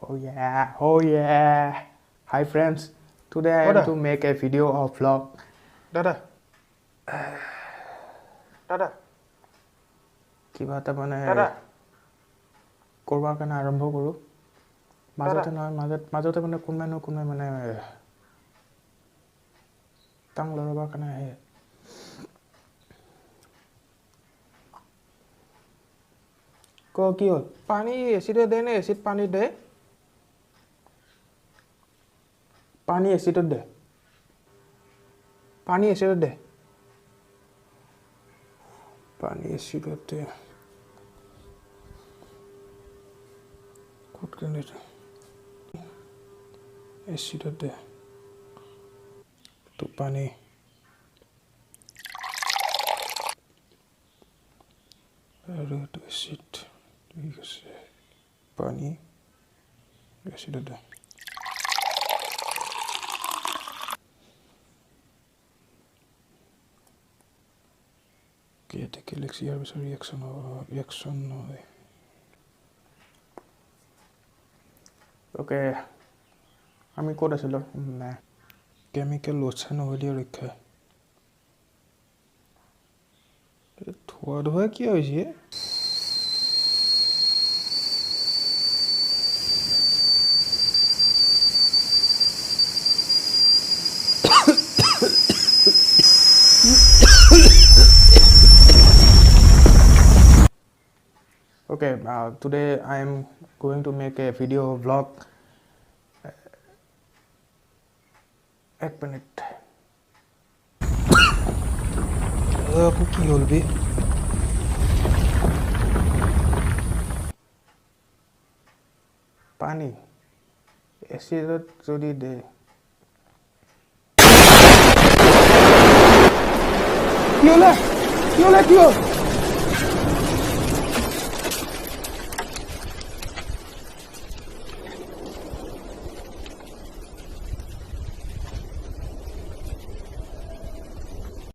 Oh yeah, oh yeah. Hi friends, today I am to make a video or vlog. Dada. কিবা এটা মানে Dada. কৰবাৰ কাৰণে আৰম্ভ কৰো মাজতে নহয় মাজতে মানে কোনবাই মানে টাং লৰবাৰ কাৰণে আহে কি হ'ল পানী এচিডে দে নে এচিড পানী দে পানী এচিডত দে পানী এচিডত দে পানী এচিডত দে ক'ত কেনে এচিডত দে তো পানী আৰু তো এচিড ঠিক আছে পানী এচিডত দে Get a reaction হয় ওকে আমি ক'ত আছিলোঁ না কেমিকেল লোচা নহ'লে ৰক্ষা ধোৱা ধোৱা কি হৈছে Okay, today I am going to make a video vlog. 1 minute. কি হল বে পানী এচিডত যদি দে কি হল